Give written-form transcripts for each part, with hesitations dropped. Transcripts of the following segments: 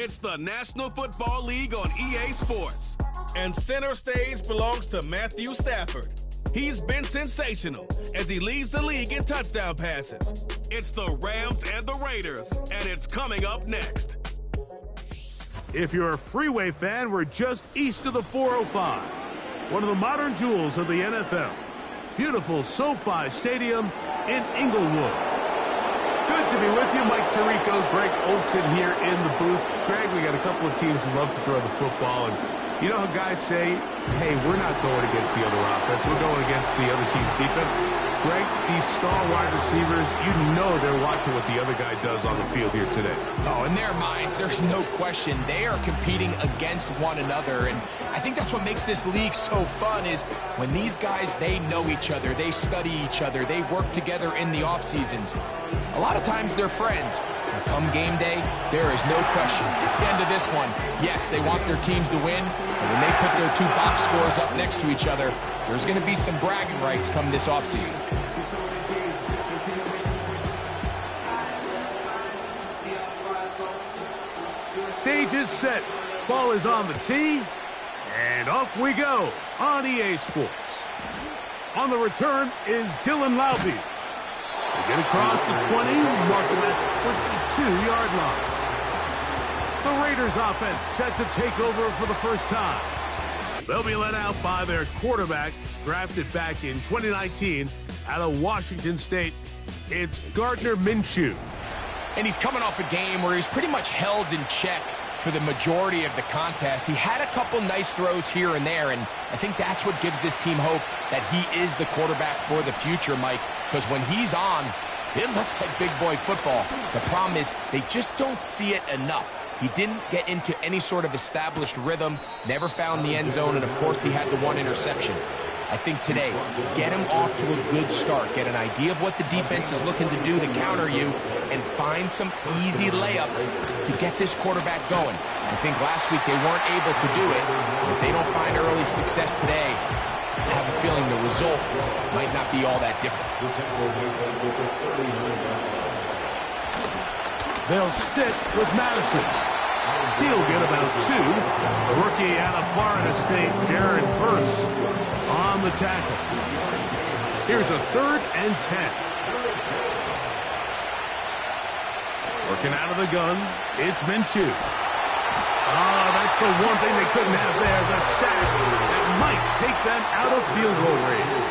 It's the National Football League on EA Sports. And center stage belongs to Matthew Stafford. He's been sensational as he leads the league in touchdown passes. It's the Rams and the Raiders, and it's coming up next. If you're a Freeway fan, we're just east of the 405, one of the modern jewels of the NFL. Beautiful SoFi Stadium in Inglewood. Good to be with you. Mike Tirico, Greg Olson here in the booth. Greg, we got a couple of teams who love to throw the football, and you know how guys say, hey, we're not going against the other offense, we're going against the other team's defense. Greg, these star wide receivers, you know they're watching what the other guy does on the field here today. Oh, in their minds, there's no question. They are competing against one another, and I think that's what makes this league so fun is when these guys, they know each other, they study each other, they work together in the off seasons. A lot of times they're friends. But come game day, there is no question. At the end of this one, yes, they want their teams to win, but when they put their two box scores up next to each other, there's going to be some bragging rights come this offseason. Stage is set. Ball is on the tee. And off we go on EA Sports. On the return is Dylan Laube. They get across the 20, mark him at the 22-yard line. The Raiders offense set to take over for the first time. They'll be led out by their quarterback, drafted back in 2019 out of Washington State. It's Gardner Minshew. And he's coming off a game where he's pretty much held in check for the majority of the contest. He had a couple nice throws here and there, and I think that's what gives this team hope that he is the quarterback for the future, Mike, because when he's on, it looks like big boy football. The problem is they just don't see it enough. He didn't get into any sort of established rhythm, never found the end zone, and of course he had the one interception. I think today, get him off to a good start, get an idea of what the defense is looking to do to counter you, and find some easy layups to get this quarterback going. I think last week they weren't able to do it. If they don't find early success today, I have a feeling the result might not be all that different. They'll stick with Madison. He'll get about two. The rookie out of Florida State, Jared Verse, on the tackle. Here's a 3rd and 10. Working out of the gun, it's Minshew. That's the one thing they couldn't have there, the sack that might take them out of field goal range.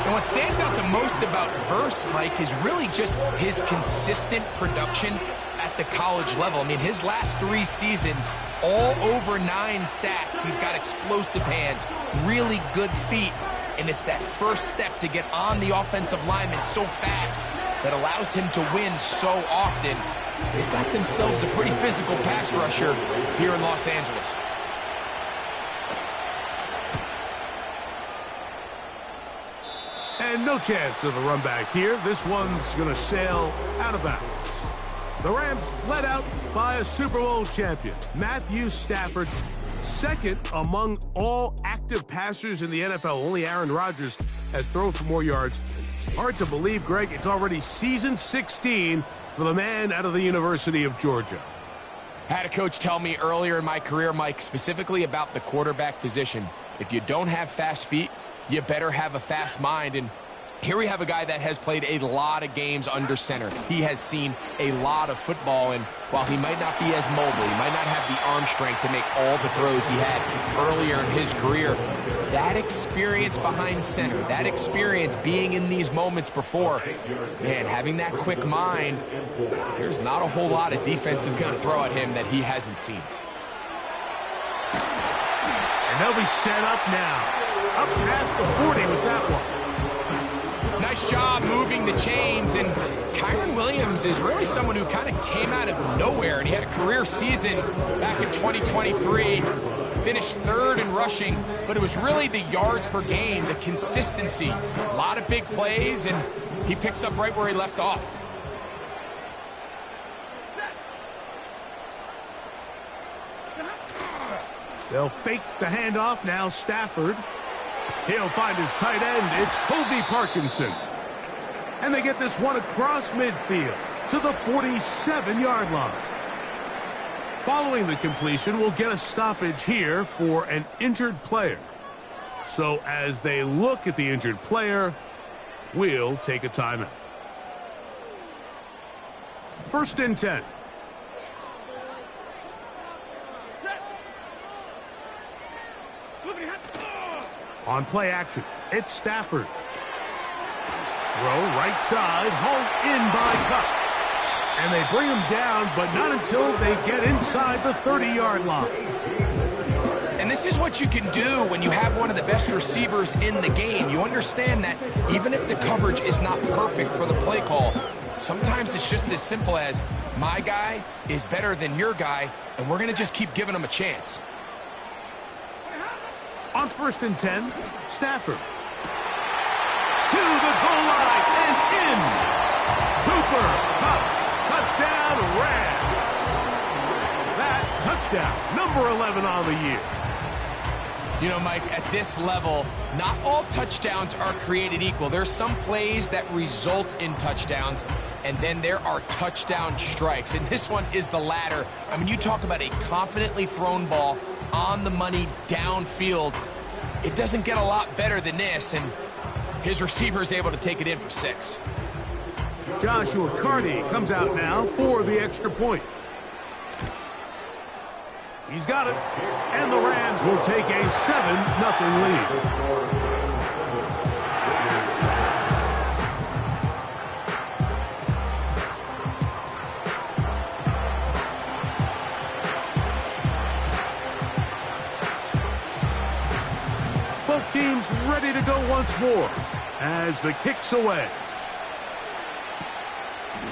And what stands out the most about Verse, Mike, is really just his consistent production at the college level. I mean, his last 3 seasons, all over 9 sacks. He's got explosive hands, really good feet, and it's that first step to get on the offensive lineman so fast that allows him to win so often. They've got themselves a pretty physical pass rusher here in Los Angeles. And no chance of a run back here. This one's going to sail out of bounds. The Rams led out by a Super Bowl champion, Matthew Stafford, second among all active passers in the NFL. Only Aaron Rodgers has thrown for more yards. Hard to believe, Greg, it's already season 16 for the man out of the University of Georgia. I had a coach tell me earlier in my career, Mike, specifically about the quarterback position. If you don't have fast feet, you better have a fast mind. And here we have a guy that has played a lot of games under center. He has seen a lot of football, and while he might not be as mobile, he might not have the arm strength to make all the throws he had earlier in his career, that experience behind center, that experience being in these moments before, man, having that quick mind, there's not a whole lot of defense is going to throw at him that he hasn't seen. And they'll be set up now. Up past the 40 with that one. Nice job moving the chains, and Kyren Williams is really someone who kind of came out of nowhere, and he had a career season back in 2023, finished 3rd in rushing, but it was really the yards per game, the consistency, a lot of big plays, and he picks up right where he left off. They'll fake the handoff now. Stafford. He'll find his tight end. It's Colby Parkinson. And they get this one across midfield to the 47-yard line. Following the completion, we'll get a stoppage here for an injured player. So as they look at the injured player, we'll take a timeout. 1st and 10. On play action, it's Stafford. Throw right side, hauled in by Kupp. And they bring him down, but not until they get inside the 30-yard line. And this is what you can do when you have one of the best receivers in the game. You understand that even if the coverage is not perfect for the play call, sometimes it's just as simple as, my guy is better than your guy, and we're going to just keep giving him a chance. On 1st and 10, Stafford. To the goal line and in. Cooper Kupp, touchdown Rams. That touchdown, number 11 on the year. You know, Mike, at this level, not all touchdowns are created equal. There's some plays that result in touchdowns, and then there are touchdown strikes. And this one is the latter. I mean, you talk about a confidently thrown ball on the money downfield. It doesn't get a lot better than this, and his receiver is able to take it in for 6. Joshua Carty comes out now for the extra point. He's got it, and the Rams will take a 7-0 lead. Both teams ready to go once more as the kick's away.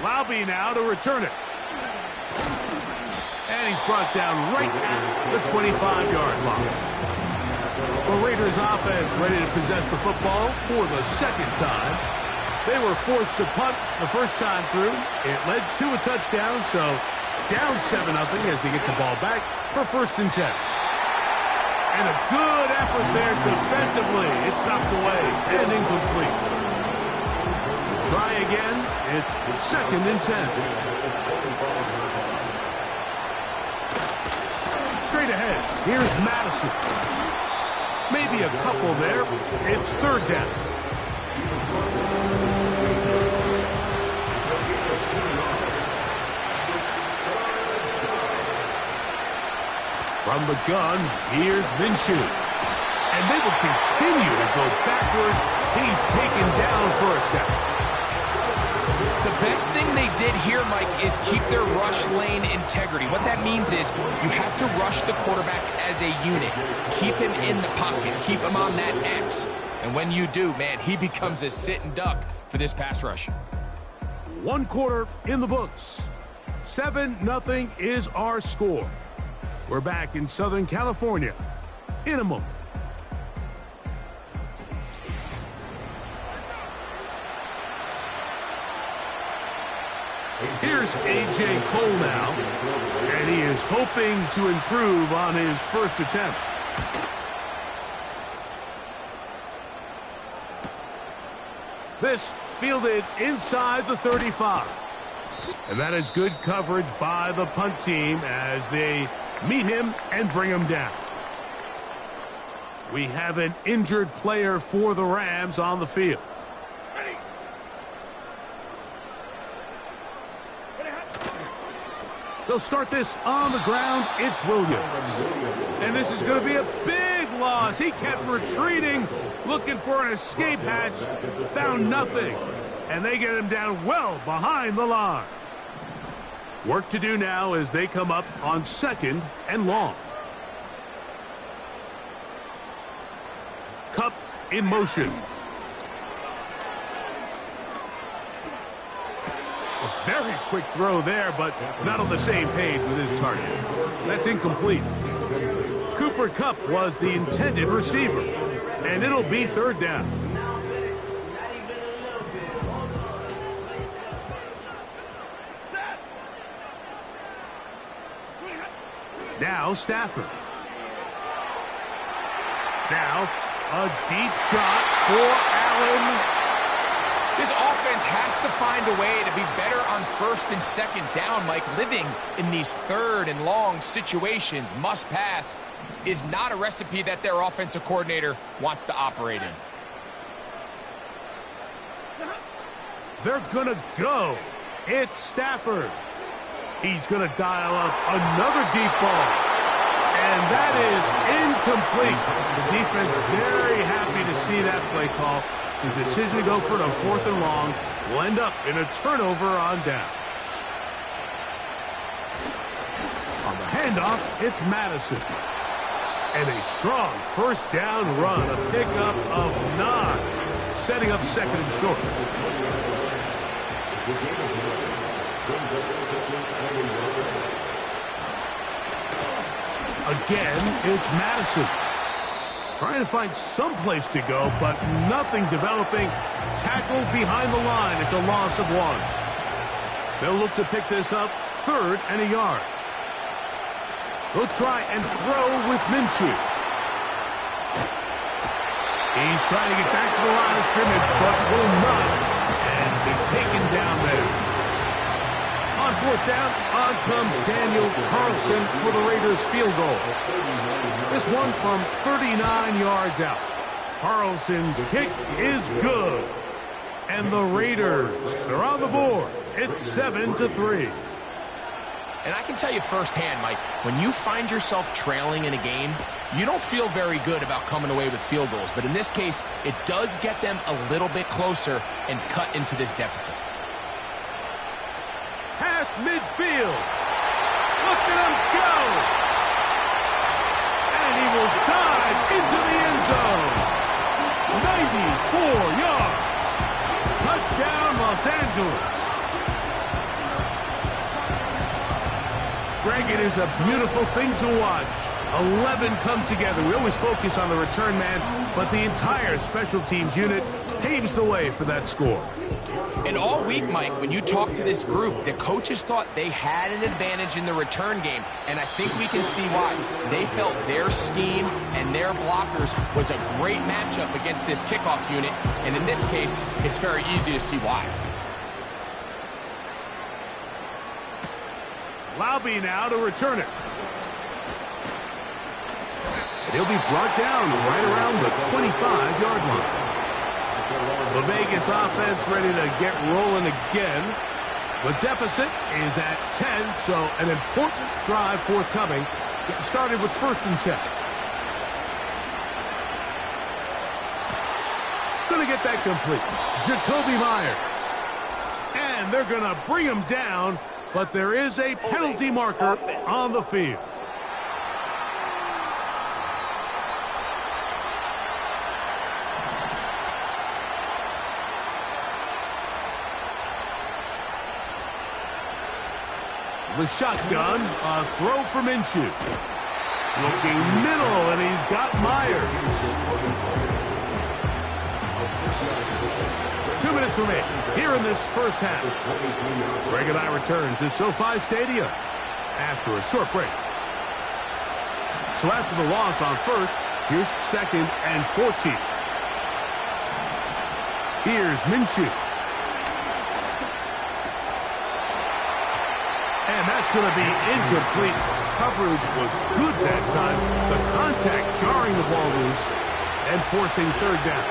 Laube now to return it. And he's brought down right at the 25-yard line. The Raiders offense ready to possess the football for the second time. They were forced to punt the first time through. It led to a touchdown, so down 7-0 as they get the ball back for 1st and 10. And a good effort there defensively. It's knocked away and incomplete. Try again. It's 2nd and 10. Straight ahead, here's Madison. Maybe a couple there. It's 3rd down. From the gun, here's Minshew. And they will continue to go backwards. He's taken down for a second. The best thing they did here, Mike, is keep their rush lane integrity. What that means is you have to rush the quarterback as a unit. Keep him in the pocket. Keep him on that X. And when you do, man, he becomes a sit and duck for this pass rush. 1 quarter in the books. 7-0 is our score. We're back in Southern California in a moment. Here's A.J. Cole now, and he is hoping to improve on his first attempt. This fielded inside the 35. And that is good coverage by the punt team as they meet him and bring him down. We have an injured player for the Rams on the field. They'll start this on the ground. It's Williams. And this is going to be a big loss. He kept retreating, looking for an escape hatch. Found nothing. And they get him down well behind the line. Work to do now as they come up on 2nd and long. Kupp in motion. A very quick throw there, but not on the same page with his target. That's incomplete. Cooper Kupp was the intended receiver, and it'll be 3rd down. Now Stafford. Now a deep shot for Allen. This offense has to find a way to be better on first and second down, Mike. Living in these third and long situations, must pass, is not a recipe that their offensive coordinator wants to operate in. They're going to go. It's Stafford. He's going to dial up another deep ball. And that is incomplete. The defense very happy to see that play call. The decision to go for it on 4th and long will end up in a turnover on down. On the handoff, it's Madison. And a strong first down run, a pickup of 9, setting up 2nd and short. Again, it's Madison. Trying to find some place to go, but nothing developing. Tackled behind the line. It's a loss of 1. They'll look to pick this up 3rd and a yard. They'll try and throw with Minshew. He's trying to get back to the line of scrimmage, but will not. And be taken down there. On 4th down, on comes Daniel Carlson for the Raiders field goal. This one from 39 yards out. Carlson's kick is good. And the Raiders are on the board. It's 7-3. And I can tell you firsthand, Mike, when you find yourself trailing in a game, you don't feel very good about coming away with field goals. But in this case, it does get them a little bit closer and cut into this deficit. Past midfield. Look at him go. And he will dive into the end zone. 94 yards. Touchdown, Los Angeles. Greg, it is a beautiful thing to watch. 11 come together. We always focus on the return man, but the entire special teams unit paves the way for that score. And all week, Mike, when you talk to this group, the coaches thought they had an advantage in the return game, and I think we can see why. They felt their scheme and their blockers was a great matchup against this kickoff unit, and in this case, it's very easy to see why. Laube now to return it. And he'll be brought down right around the 25-yard line. The Vegas offense ready to get rolling again. The deficit is at 10, so an important drive forthcoming. Getting started with 1st and 10. Going to get that complete. Jacoby Myers. And they're going to bring him down, but there is a penalty marker on the field. The shotgun, a throw for Minshew. Looking middle, and he's got Myers. 2 minutes remain here in this first half. Greg and I return to SoFi Stadium after a short break. So after the loss on 1st, here's 2nd and 14. Here's Minshew. And that's going to be incomplete. Coverage was good that time. The contact jarring the ball loose and forcing 3rd down.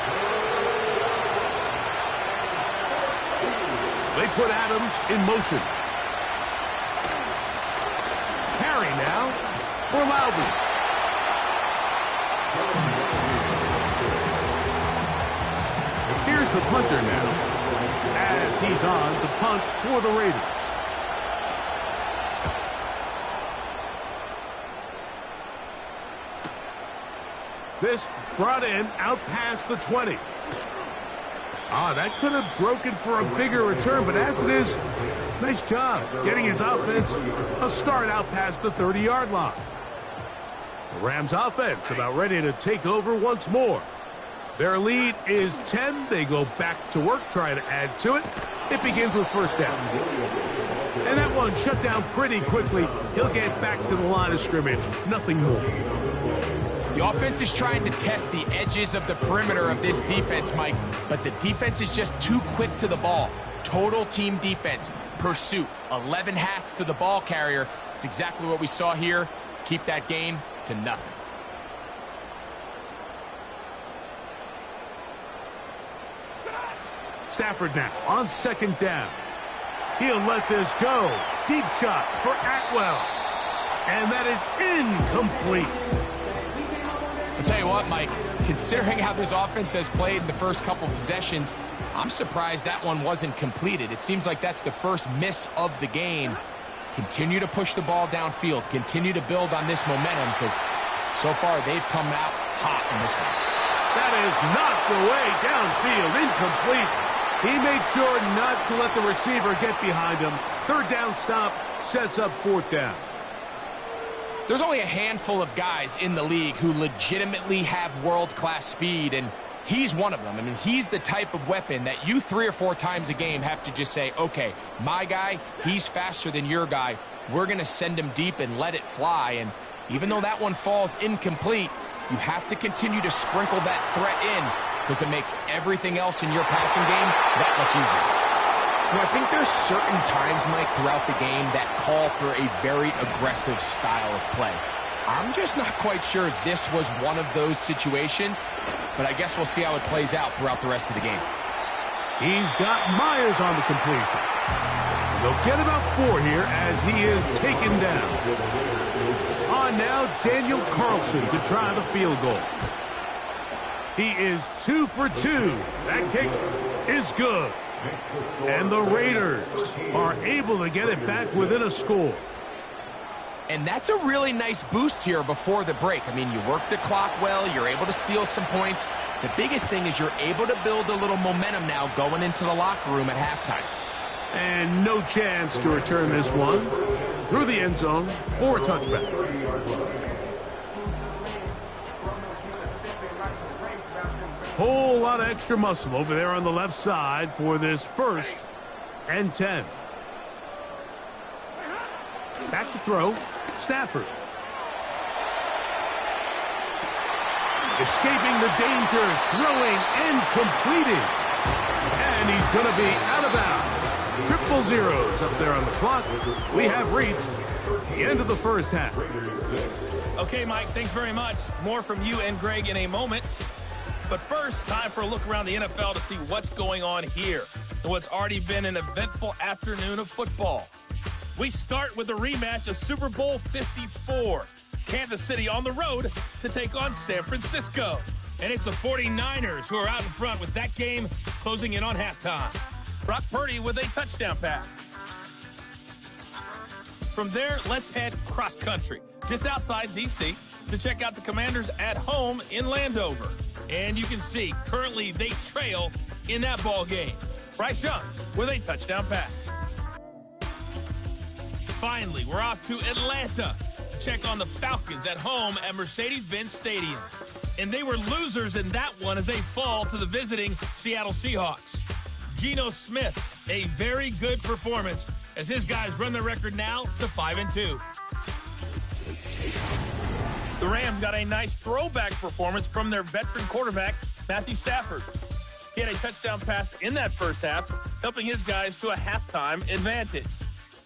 They put Adams in motion. Carry now for Laube. Here's the punter now as he's on to punt for the Raiders. This brought in out past the 20. That could have broken for a bigger return, but as it is, nice job getting his offense a start out past the 30-yard line. The Rams offense about ready to take over once more. Their lead is 10. They go back to work, trying to add to it. It begins with 1st down. And that one shut down pretty quickly. He'll get back to the line of scrimmage. Nothing more. The offense is trying to test the edges of the perimeter of this defense, Mike, but the defense is just too quick to the ball. Total team defense, pursuit, 11 hats to the ball carrier. It's exactly what we saw here. Keep that gain to nothing. Stafford now on second down. He'll let this go. Deep shot for Atwell. And that is incomplete. I'll tell you what, Mike, considering how this offense has played in the first couple possessions, I'm surprised that one wasn't completed. It seems like that's the first miss of the game. Continue to push the ball downfield. Continue to build on this momentum because so far they've come out hot in this one. That is knocked away downfield, incomplete. He made sure not to let the receiver get behind him. Third down stop sets up fourth down. There's only a handful of guys in the league who legitimately have world-class speed, and he's one of them. I mean, he's the type of weapon that you 3 or 4 times a game have to just say, okay, my guy, he's faster than your guy. We're going to send him deep and let it fly. And even though that one falls incomplete, you have to continue to sprinkle that threat in because it makes everything else in your passing game that much easier. You know, I think there's certain times, Mike, throughout the game that call for a very aggressive style of play. I'm just not quite sure this was one of those situations, but I guess we'll see how it plays out throughout the rest of the game. He's got Myers on the completion. They'll get about 4 here as he is taken down. On now, Daniel Carlson to try the field goal. He is 2 for 2. That kick is good. And the Raiders are able to get it back within a score. And that's a really nice boost here before the break. I mean, you work the clock well, you're able to steal some points. The biggest thing is you're able to build a little momentum now going into the locker room at halftime. And no chance to return this one through the end zone for a touchback. Whole lot of extra muscle over there on the left side for this 1st and 10. Back to throw. Stafford. Escaping the danger, throwing and completing. And he's going to be out of bounds. Triple zeros up there on the clock. We have reached the end of the first half. Okay, Mike, thanks very much. More from you and Greg in a moment. But first, time for a look around the NFL to see what's going on here in what's already been an eventful afternoon of football. We start with a rematch of Super Bowl 54. Kansas City on the road to take on San Francisco. And it's the 49ers who are out in front with that game closing in on halftime. Brock Purdy with a touchdown pass. From there, let's head cross country, just outside D.C., to check out the Commanders at home in Landover. And you can see, currently they trail in that ball game. Bryce Young with a touchdown pass. Finally, we're off to Atlanta to check on the Falcons at home at Mercedes-Benz Stadium. And they were losers in that one as they fall to the visiting Seattle Seahawks. Geno Smith, a very good performance as his guys run their record now to 5-2. The Rams got a nice throwback performance from their veteran quarterback, Matthew Stafford. He had a touchdown pass in that first half, helping his guys to a halftime advantage.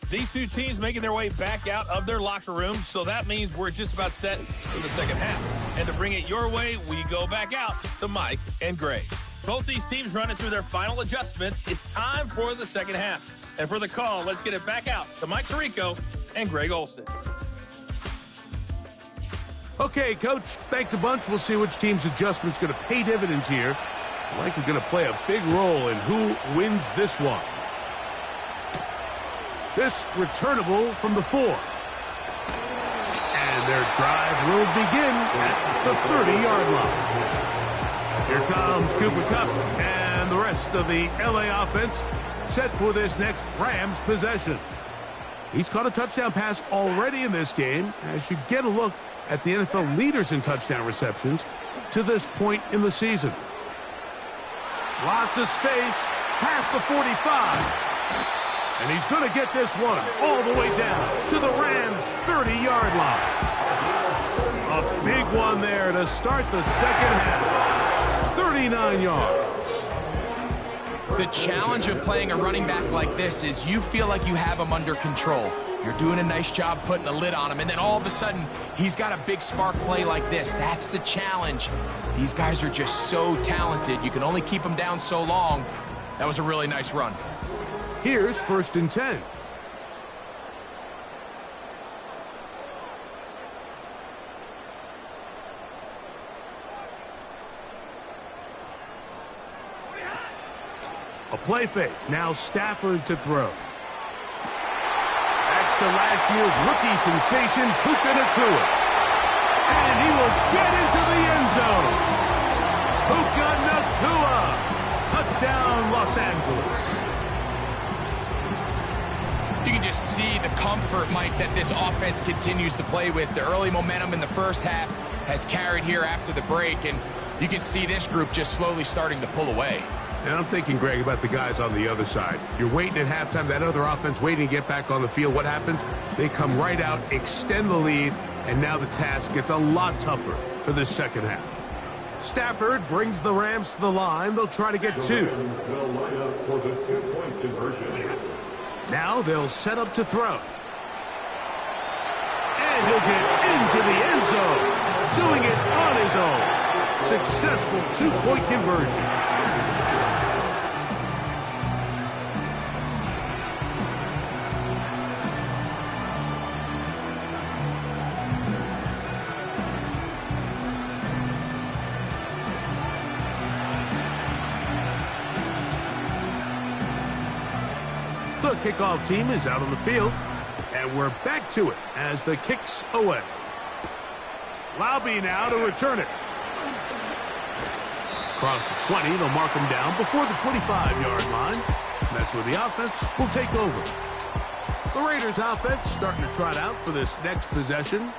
These two teams making their way back out of their locker room, so that means we're just about set for the second half. And to bring it your way, we go back out to Mike and Greg. Both these teams running through their final adjustments. It's time for the second half. And for the call, let's get it back out to Mike Tirico and Greg Olsen. Okay, Coach, thanks a bunch. We'll see which team's adjustment's going to pay dividends here. Likely going to play a big role in who wins this one. This returnable from the 4. And their drive will begin at the 30-yard line. Here comes Cooper Kupp and the rest of the LA offense set for this next Rams possession. He's caught a touchdown pass already in this game as you get a look at the NFL leaders in touchdown receptions to this point in the season. Lots of space past the 45. And he's going to get this one all the way down to the Rams' 30-yard line. A big one there to start the second half. 39 yards. The challenge of playing a running back like this is you feel like you have him under control. You're doing a nice job putting a lid on him, and then all of a sudden, he's got a big spark play like this. That's the challenge. These guys are just so talented. You can only keep them down so long. That was a really nice run. Here's 1st and 10. A play fake. Now Stafford to throw. That's to last year's rookie sensation, Puka Nacua. And he will get into the end zone. Puka Nacua. Touchdown, Los Angeles. You can just see the comfort, Mike, that this offense continues to play with. The early momentum in the first half has carried here after the break, and you can see this group just slowly starting to pull away. And I'm thinking, Greg, about the guys on the other side. You're waiting at halftime, that other offense waiting to get back on the field. What happens? They come right out, extend the lead, and now the task gets a lot tougher for this second half. Stafford brings the Rams to the line. They'll try to get 2. Now they'll set up to throw. And he'll get into the end zone, doing it on his own. Successful 2-point conversion. The kickoff team is out on the field, and we're back to it as the kick's away. Laube now to return it. Across the 20, they'll mark him down before the 25-yard line. That's where the offense will take over. The Raiders offense starting to trot out for this next possession.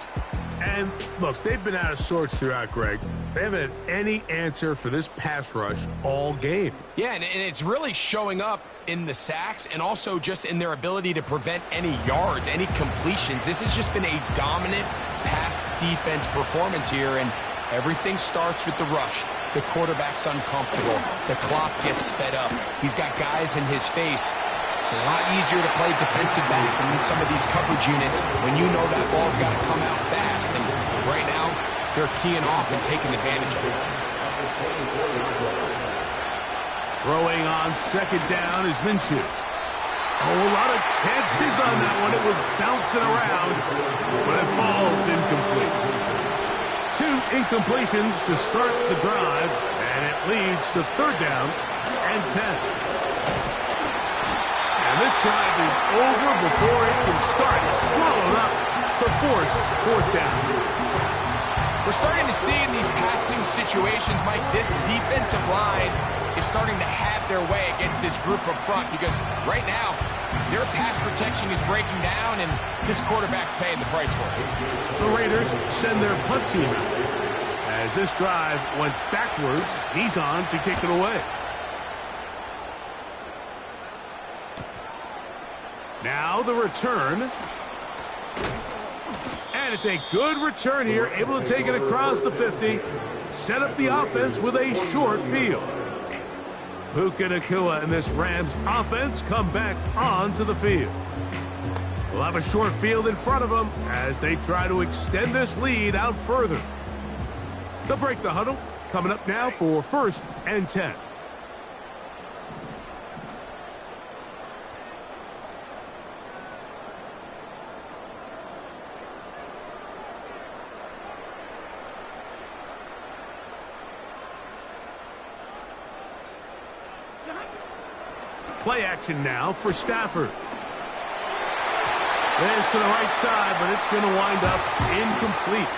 And look, they've been out of sorts throughout, Greg. They haven't had any answer for this pass rush all game. Yeah, and it's really showing up in the sacks and also just in their ability to prevent any yards, any completions. This has just been a dominant pass defense performance here, and everything starts with the rush. The quarterback's uncomfortable. The clock gets sped up. He's got guys in his face. It's a lot easier to play defensive back than in some of these coverage units when you know that ball's got to come out fast. And right now, they're teeing off and taking advantage of it. Throwing on second down is Minshew. Oh, a lot of chances on that one. It was bouncing around, but it falls incomplete. 2 incompletions to start the drive, and it leads to 3rd down and 10. And this drive is over before it can start. Swallowed up to force 4th down. We're starting to see in these passing situations, Mike, this defensive line is starting to have their way against this group up front because right now, their pass protection is breaking down, and this quarterback's paying the price for it. The Raiders send their punt team out. As this drive went backwards, he's on to kick it away. Now the return. And it's a good return here, able to take it across the 50, set up the offense with a short field. Puka Nacua and this Rams offense come back onto the field. We'll have a short field in front of them as they try to extend this lead out further. They'll break the huddle. Coming up now for 1st and 10. Play action now for Stafford. This to the right side, but it's going to wind up incomplete.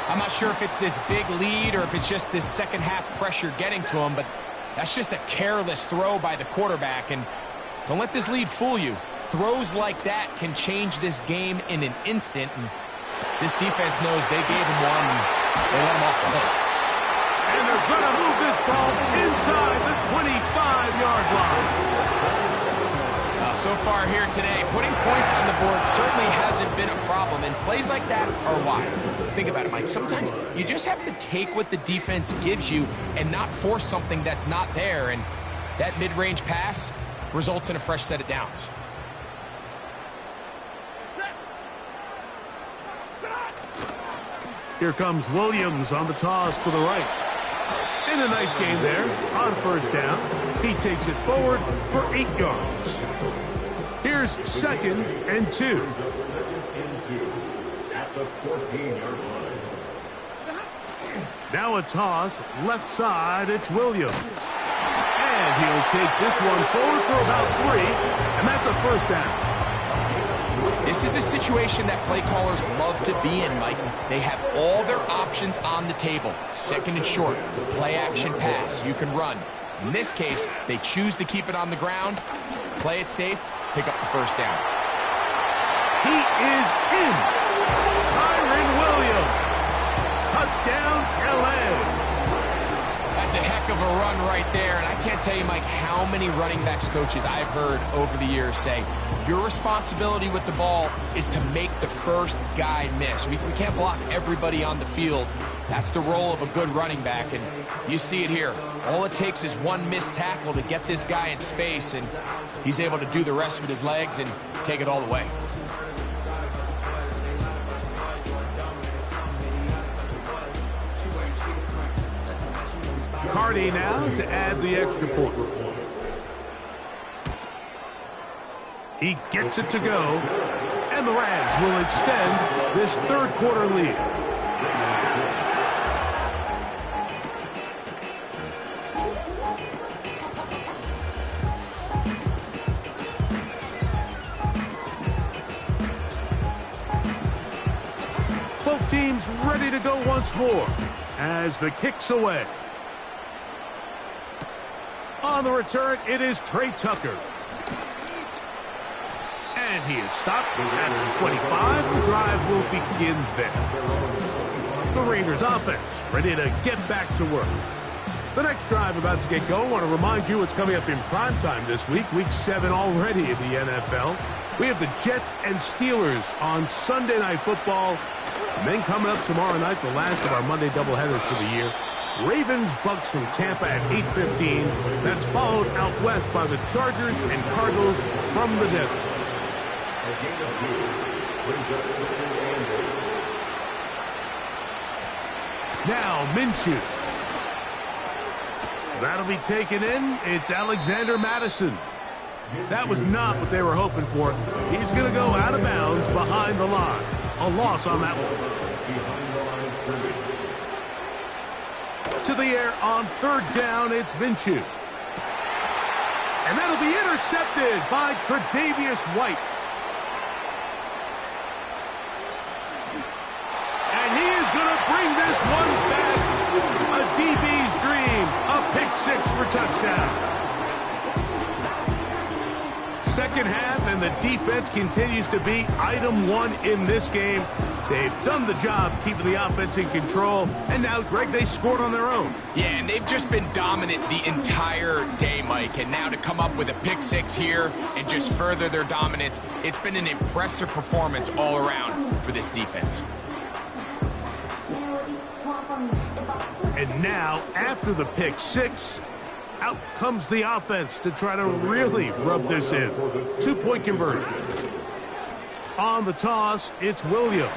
I'm not sure if it's this big lead or if it's just this second half pressure getting to him, but that's just a careless throw by the quarterback. And don't let this lead fool you. Throws like that can change this game in an instant. And this defense knows they gave him one and they let him off the hook. And they're going to move this ball inside the 25-yard line. So far here today, putting points on the board certainly hasn't been a problem, and plays like that are why. Think about it, Mike. Sometimes you just have to take what the defense gives you and not force something that's not there, and that mid-range pass results in a fresh set of downs. Here comes Williams on the toss to the right. And a nice game there on first down. He takes it forward for 8 yards. Here's 2nd and 2. Now a toss left side. It's Williams. And he'll take this one forward for about 3. And that's a first down. This is a situation that play callers love to be in, Mike. They have all their options on the table. 2nd and short, play action pass, you can run. In this case, they choose to keep it on the ground, play it safe, pick up the first down. He is in. Kyren Williams. Touchdown, LA. That's a heck of a run right there, and I can't tell you, Mike, how many running backs coaches I've heard over the years say, your responsibility with the ball is to make the first guy miss. We can't block everybody on the field. That's the role of a good running back, and you see it here. All it takes is one missed tackle to get this guy in space, and he's able to do the rest with his legs and take it all the way. Cardi now to add the extra point. He gets it to go, and the Rams will extend this third quarter lead. Both teams ready to go once more as the kick's away. On the return, it is Trey Tucker. And he is stopped at the 25. The drive will begin there. The Raiders offense ready to get back to work. The next drive about to get going. I want to remind you what's coming up in primetime this week. Week 7 already in the NFL. We have the Jets and Steelers on Sunday Night Football. And then coming up tomorrow night, the last of our Monday doubleheaders for the year. Ravens-Bucks from Tampa at 8:15. That's followed out west by the Chargers and Cardinals from the desert. Now Minshew. That'll be taken in. It's Alexander Mattison. That was not what they were hoping for. He's going to go out of bounds behind the line. A loss on that one. To the air on third down, it's Minshew. And that'll be intercepted by Tre'Davious White. And he is going to bring this one back. A DB's dream. A pick 6 for touchdown. Second half, and the defense continues to be item 1 in this game. They've done the job keeping the offense in control, and now, Greg, they scored on their own. Yeah, and they've just been dominant the entire day, Mike, and now to come up with a pick 6 here and just further their dominance, it's been an impressive performance all around for this defense. And now, after the pick 6, out comes the offense to try to really rub this in. 2-point conversion. On the toss, it's Williams.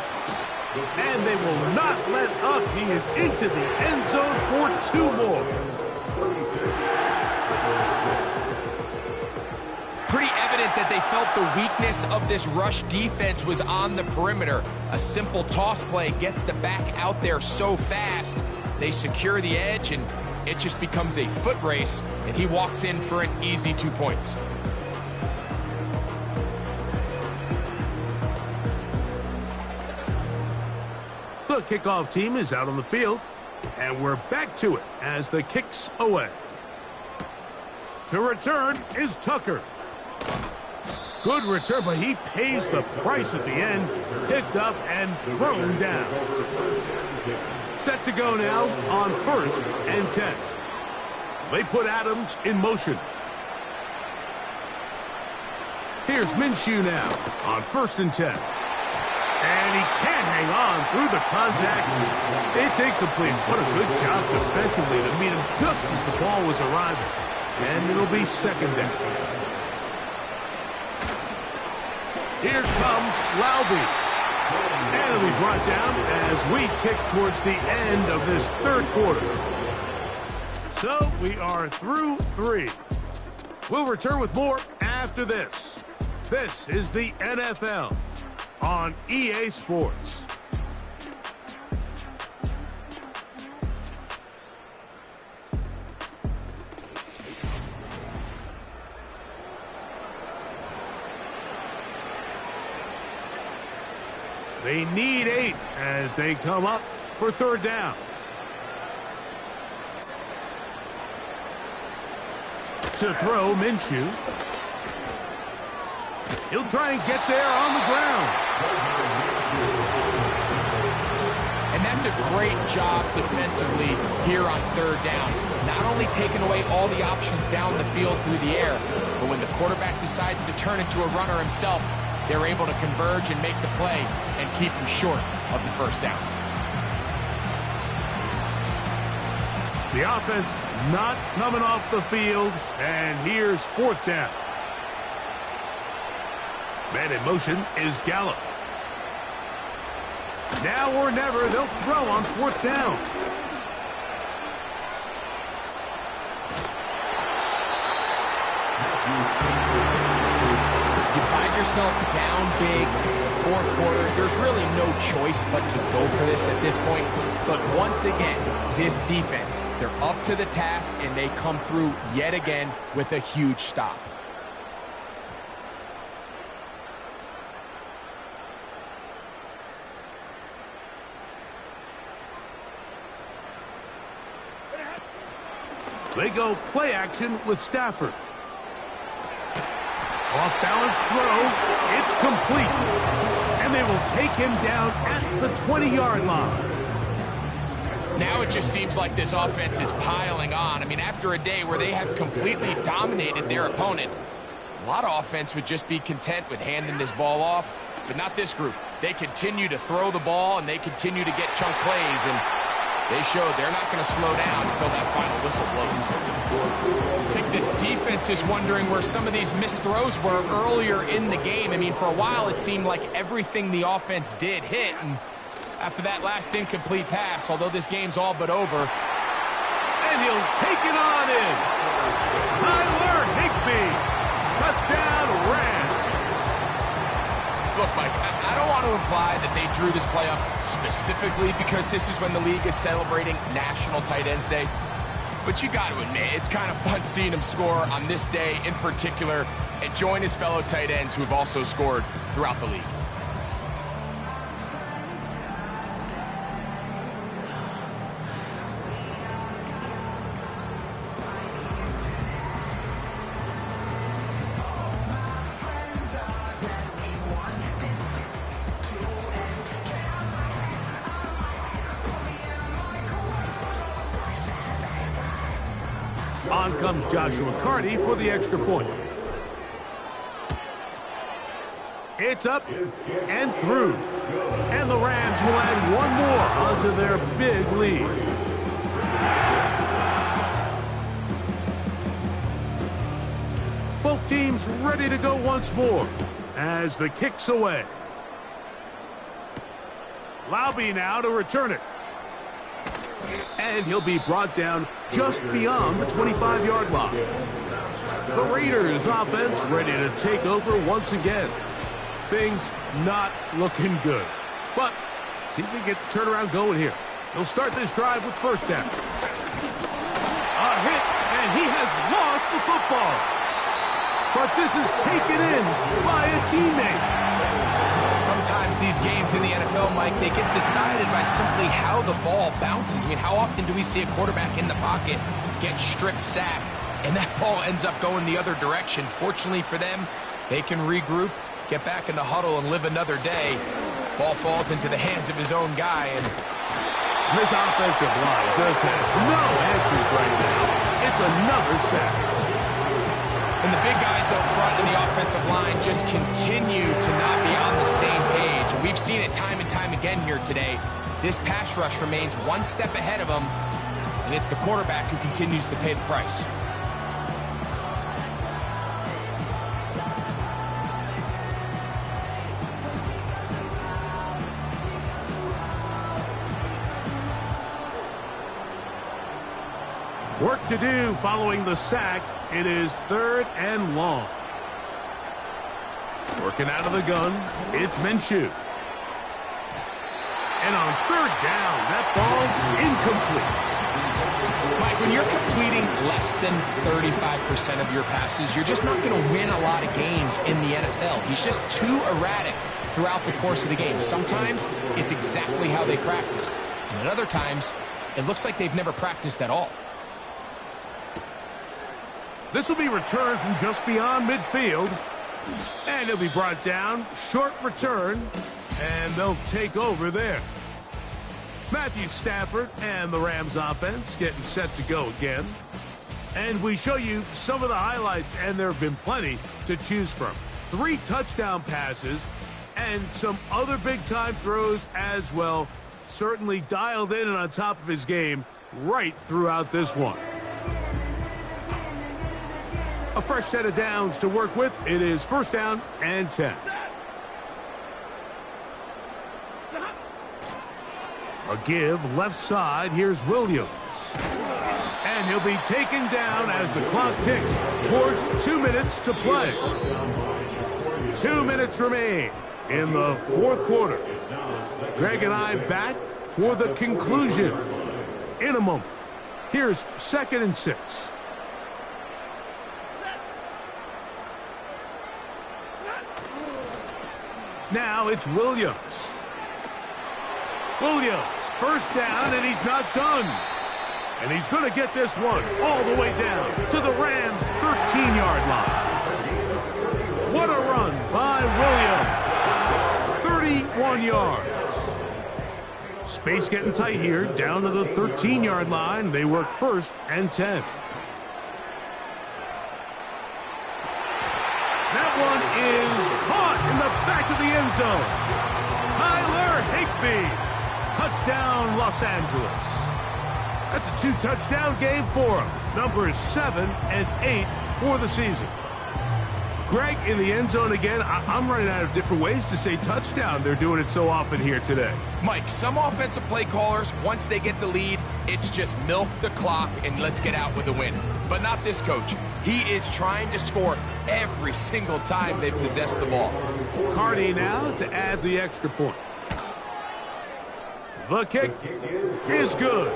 And they will not let up. He is into the end zone for 2 more. Pretty evident that they felt the weakness of this rush defense was on the perimeter. A simple toss play gets the back out there so fast. They secure the edge, and it just becomes a foot race, and he walks in for an easy 2 points. The kickoff team is out on the field, and we're back to it as the kick's away. To return is Tucker. Good return, but he pays the price at the end. Picked up and thrown down. Set to go now on 1st and 10. They put Adams in motion. Here's Minshew now on 1st and 10. And he can't hang on through the contact. It's incomplete. What a good job defensively to meet him just as the ball was arriving. And it'll be 2nd down. Here comes Laube. And it'll be brought down as we tick towards the end of this 3rd quarter. So we are through 3. We'll return with more after this. This is the NFL on EA Sports. They need 8 as they come up for 3rd down. To throw, Minshew. He'll try and get there on the ground. And that's a great job defensively here on 3rd down. Not only taking away all the options down the field through the air, but when the quarterback decides to turn into a runner himself, they're able to converge and make the play and keep him short of the 1st down. The offense not coming off the field, and here's 4th down. Man in motion is Gallup. Now or never, they'll throw on 4th down. You find yourself down big. It's the 4th quarter. There's really no choice but to go for this at this point. But once again, this defense, they're up to the task, and they come through yet again with a huge stop. They go play action with Stafford. Off-balance throw. It's complete. And they will take him down at the 20-yard line. Now it just seems like this offense is piling on. I mean, after a day where they have completely dominated their opponent, a lot of offense would just be content with handing this ball off, but not this group. They continue to throw the ball, and they continue to get chunk plays, and they showed they're not going to slow down until that final whistle blows. I think this defense is wondering where some of these missed throws were earlier in the game. I mean, for a while it seemed like everything the offense did hit, and after that last incomplete pass, although this game's all but over. And he'll take it on in. Tyler Higbee. Touchdown, Rams. Look, Mike, I don't want to imply that they drew this play up specifically because this is when the league is celebrating National Tight Ends Day. But you got to admit, it's kind of fun seeing him score on this day in particular and join his fellow tight ends who have also scored throughout the league. On comes Joshua Carty for the extra point. It's up and through. And the Rams will add one more onto their big lead. Both teams ready to go once more as the kick's away. Laube now to return it. And he'll be brought down just beyond the 25-yard line. The Raiders offense ready to take over once again. Things not looking good. But see if they get the turnaround going here. They'll start this drive with 1st down. A hit, and he has lost the football. But this is taken in by a teammate. Sometimes these games in the NFL, Mike, they get decided by simply how the ball bounces. I mean, how often do we see a quarterback in the pocket get strip sacked, and that ball ends up going the other direction? Fortunately for them, they can regroup, get back in the huddle, and live another day. Ball falls into the hands of his own guy, and this offensive line just has no answers right now. It's another sack. And the big guys up front in the offensive line just continue to not be on the same page. And we've seen it time and time again here today. This pass rush remains one step ahead of them, and it's the quarterback who continues to pay the price. Work to do following the sack. It is 3rd and long. Working out of the gun, it's Minshew. And on 3rd down, that ball incomplete. Mike, when you're completing less than 35% of your passes, you're just not going to win a lot of games in the NFL. He's just too erratic throughout the course of the game. Sometimes it's exactly how they practiced. And at other times, it looks like they've never practiced at all. This will be returned from just beyond midfield. And it'll be brought down. Short return. And they'll take over there. Matthew Stafford and the Rams offense getting set to go again. And we show you some of the highlights, and there have been plenty to choose from. 3 touchdown passes and some other big-time throws as well. Certainly dialed in and on top of his game right throughout this one. A fresh set of downs to work with. It is 1st down and 10. A give left side. Here's Williams. And he'll be taken down as the clock ticks towards 2 minutes to play. 2 minutes remain in the 4th quarter. Greg and I back for the conclusion in a moment. Here's 2nd and 6. Now it's Williams. Williams, 1st down, and he's not done. And he's going to get this one all the way down to the Rams' 13-yard line. What a run by Williams. 31 yards. Space getting tight here, down to the 13-yard line. They work 1st and 10. That one is caught in the back of the end zone. Tyler Higbee. Touchdown, Los Angeles. That's a 2-touchdown game for him. Numbers 7 and 8 for the season. Greg in the end zone again. I'm running out of different ways to say touchdown. They're doing it so often here today. Mike, some offensive play callers, once they get the lead, it's just milk the clock and let's get out with a win. But not this coach. He is trying to score every single time they possess the ball. Carney now to add the extra point. The kick is good.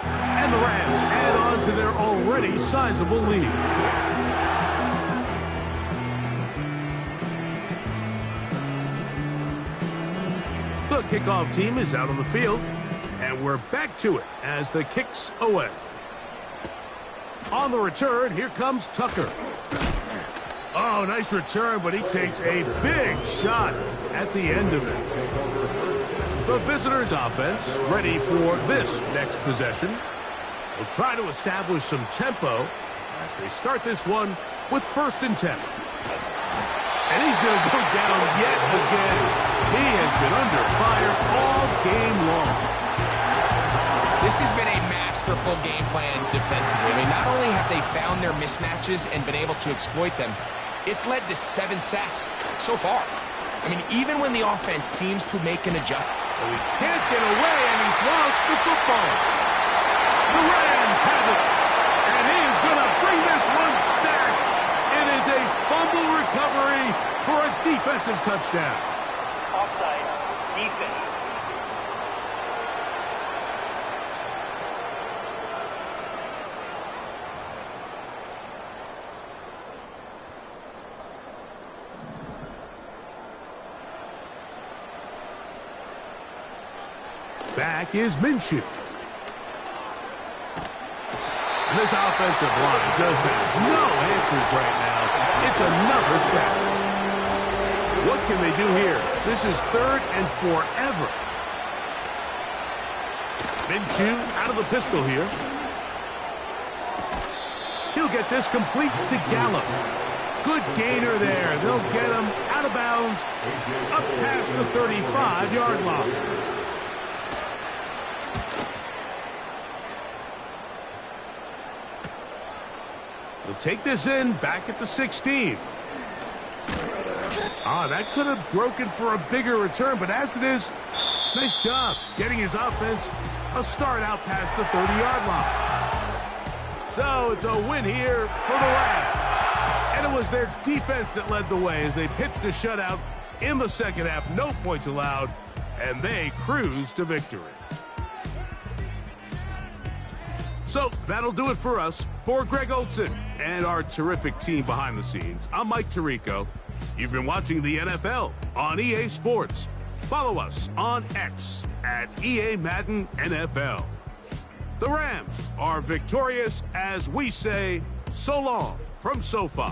And the Rams add on to their already sizable lead. The kickoff team is out on the field. And we're back to it as the kick's away. On the return, here comes Tucker. Oh, nice return, but he takes a big shot at the end of it. The visitors' offense ready for this next possession. Will try to establish some tempo as they start this one with 1st and 10. And he's going to go down yet again. He has been under fire all game long. This has been a masterful game plan defensively. I mean, not only have they found their mismatches and been able to exploit them, it's led to 7 sacks so far. I mean, even when the offense seems to make an adjustment. Well, he can't get away, and he's lost the football. The Rams have it, and he is going to bring this one back. It is a fumble recovery for a defensive touchdown. Offside, defense. Back is Minshew. And this offensive line just has no answers right now. It's another sack. What can they do here? This is 3rd and forever. Minshew out of the pistol here. He'll He'll get this complete to Gallup. Good gainer there. They'll get him out of bounds, up past the 35-yard line. He'll take this in back at the 16. That could have broken for a bigger return, but as it is, nice job getting his offense a start out past the 30-yard line. So it's a win here for the Rams. And it was their defense that led the way as they pitched a shutout in the second half. No points allowed, and they cruised to victory. So that'll do it for us. For Greg Olson and our terrific team behind the scenes, I'm Mike Tirico. You've been watching the NFL on EA Sports. Follow us on X at EA Madden NFL. The Rams are victorious as we say so long from SoFi.